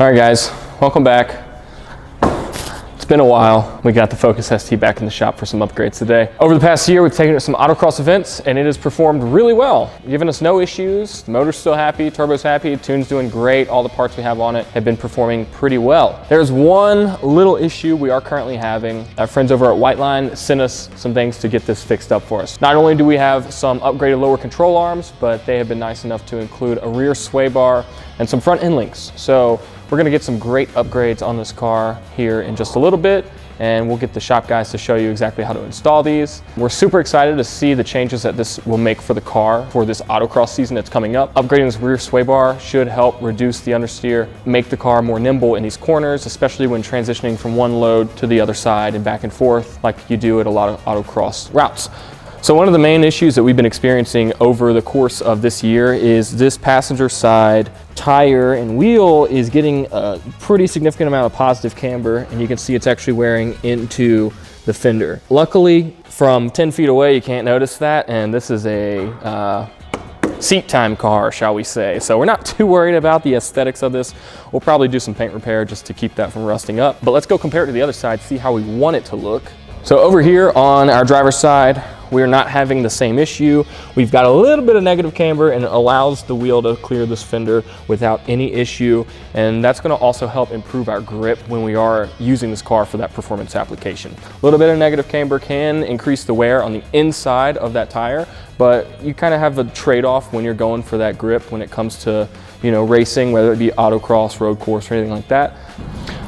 All right, guys, welcome back. It's been a while. We got the Focus ST back in the shop for some upgrades today. Over the past year, we've taken it to some Autocross events, and it has performed really well, giving us no issues. The motor's still happy, turbo's happy, tune's doing great. All the parts we have on it have been performing pretty well. There's one little issue we are currently having. Our friends over at Whiteline sent us some things to get this fixed up for us. Not only do we have some upgraded lower control arms, but they have been nice enough to include a rear sway bar and some front end links. So we're gonna get some great upgrades on this car here in just a little bit, and we'll get the shop guys to show you exactly how to install these. We're super excited to see the changes that this will make for the car for this Autocross season that's coming up. Upgrading this rear sway bar should help reduce the understeer, make the car more nimble in these corners, especially when transitioning from one load to the other side and back and forth like you do at a lot of Autocross routes. So one of the main issues that we've been experiencing over the course of this year is this passenger side tire and wheel is getting a pretty significant amount of positive camber, and you can see it's actually wearing into the fender. Luckily, from 10 feet away, you can't notice that, and this is a seat time car, shall we say. So we're not too worried about the aesthetics of this. We'll probably do some paint repair just to keep that from rusting up. But let's go compare it to the other side, see how we want it to look. So over here on our driver's side, we're not having the same issue. We've got a little bit of negative camber, and it allows the wheel to clear this fender without any issue. And that's gonna also help improve our grip when we are using this car for that performance application. A little bit of negative camber can increase the wear on the inside of that tire, but you kind of have a trade-off when you're going for that grip when it comes to, you know, racing, whether it be autocross, road course, or anything like that.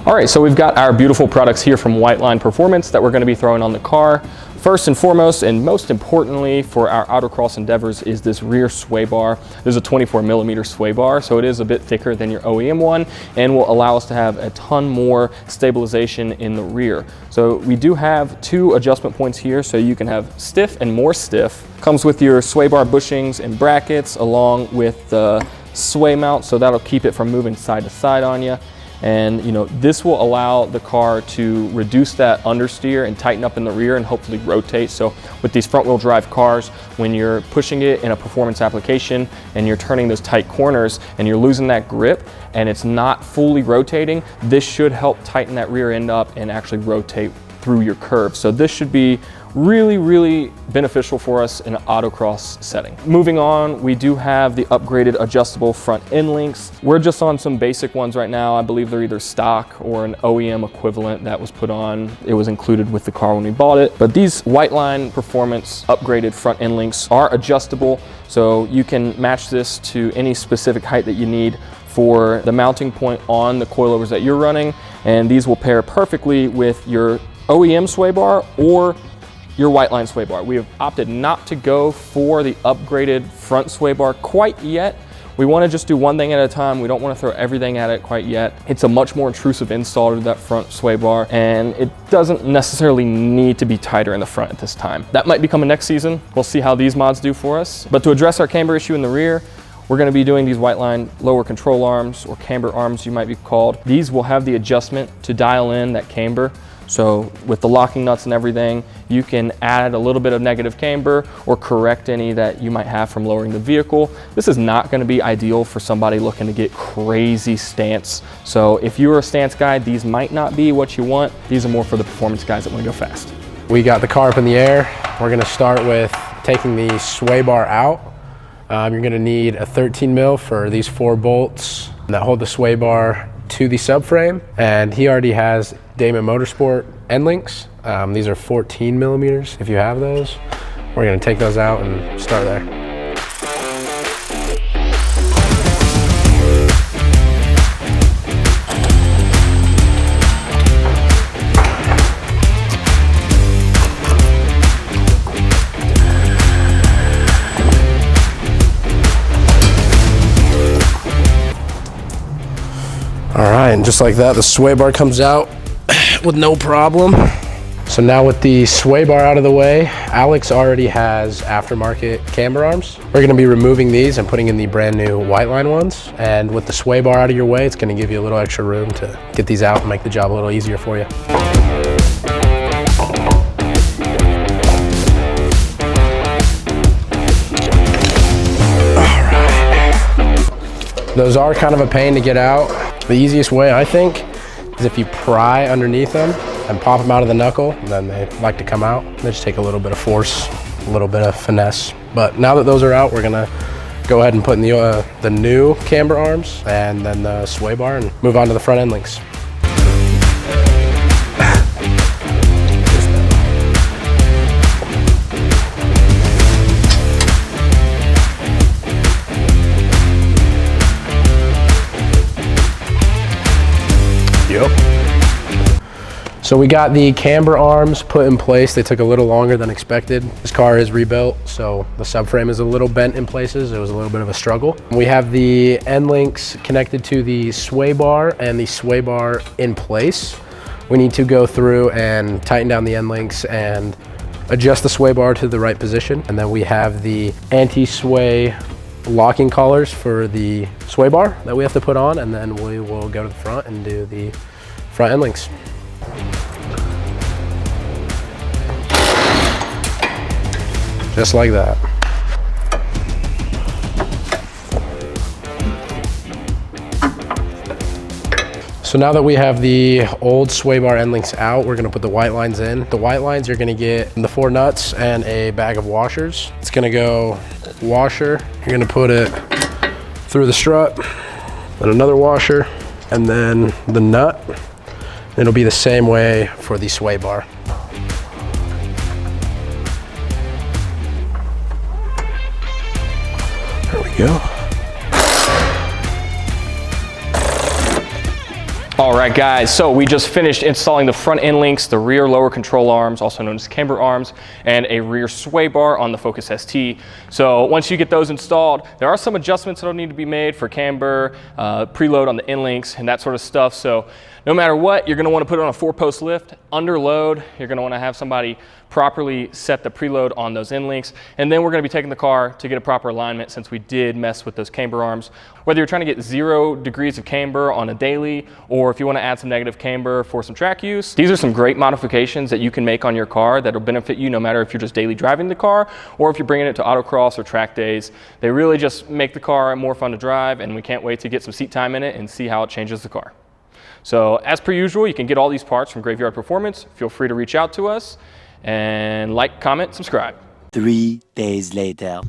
All right, so we've got our beautiful products here from Whiteline Performance that we're gonna be throwing on the car. First and foremost, and most importantly for our Autocross endeavors, is this rear sway bar. There's a 24mm sway bar, so it is a bit thicker than your OEM one and will allow us to have a ton more stabilization in the rear. So we do have two adjustment points here, so you can have stiff and more stiff. Comes with your sway bar bushings and brackets along with the sway mount, so that'll keep it from moving side to side on you. And you know, this will allow the car to reduce that understeer and tighten up in the rear and hopefully rotate. So with these front wheel drive cars, when you're pushing it in a performance application and you're turning those tight corners and you're losing that grip and it's not fully rotating, this should help tighten that rear end up and actually rotate through your curve. So this should be really beneficial for us in an autocross setting. Moving on, we do have the upgraded adjustable front end links. We're just on some basic ones right now. I believe they're either stock or an OEM equivalent that was put on. It was included with the car when we bought it. But these Whiteline Performance upgraded front end links are adjustable, so you can match this to any specific height that you need for the mounting point on the coilovers that you're running, and these will pair perfectly with your OEM sway bar or your Whiteline sway bar. We have opted not to go for the upgraded front sway bar quite yet. We want to just do one thing at a time. We don't want to throw everything at it quite yet. It's a much more intrusive install to that front sway bar, and it doesn't necessarily need to be tighter in the front at this time. That might be coming next season. We'll see how these mods do for us. But to address our camber issue in the rear, we're going to be doing these Whiteline lower control arms, or camber arms you might be called. These will have the adjustment to dial in that camber. So with the locking nuts and everything, you can add a little bit of negative camber or correct any that you might have from lowering the vehicle. This is not going to be ideal for somebody looking to get crazy stance. So if you're a stance guy, these might not be what you want. These are more for the performance guys that want to go fast. We got the car up in the air. We're going to start with taking the sway bar out. You're going to need a 13 mil for these 4 bolts that hold the sway bar to the subframe, and he already has Damon Motorsport end links. These are 14mm if you have those. We're going to take those out and start there. All right, and just like that, the sway bar comes out with no problem. So now with the sway bar out of the way, Alex already has aftermarket camber arms. We're gonna be removing these and putting in the brand new Whiteline ones. And with the sway bar out of your way, it's gonna give you a little extra room to get these out and make the job a little easier for you. All right. Those are kind of a pain to get out. The easiest way, I think, is if you pry underneath them and pop them out of the knuckle, and then they like to come out. They just take a little bit of force, a little bit of finesse. But now that those are out, we're gonna go ahead and put in the new camber arms and then the sway bar and move on to the front end links. So we got the camber arms put in place. They took a little longer than expected. This car is rebuilt, so the subframe is a little bent in places. It was a little bit of a struggle. We have the end links connected to the sway bar and the sway bar in place. We need to go through and tighten down the end links and adjust the sway bar to the right position. And then we have the anti-sway locking collars for the sway bar that we have to put on, and then we will go to the front and do the front end links. Just like that. So now that we have the old sway bar end links out, we're gonna put the white lines in. The white lines, you're gonna get the 4 nuts and a bag of washers. It's gonna go washer. You're gonna put it through the strut, then another washer, and then the nut. It'll be the same way for the sway bar. There we go. All right, guys, so we just finished installing the front end links, the rear lower control arms, also known as camber arms, and a rear sway bar on the Focus ST. So once you get those installed, there are some adjustments that'll need to be made for camber, preload on the end links, and that sort of stuff. So no matter what, you're gonna wanna put it on a 4-post lift. Under load, you're gonna wanna have somebody properly set the preload on those end links. And then we're gonna be taking the car to get a proper alignment, since we did mess with those camber arms. Whether you're trying to get 0 degrees of camber on a daily, or if you wanna add some negative camber for some track use, these are some great modifications that you can make on your car that'll benefit you no matter if you're just daily driving the car, or if you're bringing it to autocross or track days. They really just make the car more fun to drive, and we can't wait to get some seat time in it and see how it changes the car. So as per usual, you can get all these parts from Graveyard Performance. Feel free to reach out to us and like, comment, subscribe. 3 days later.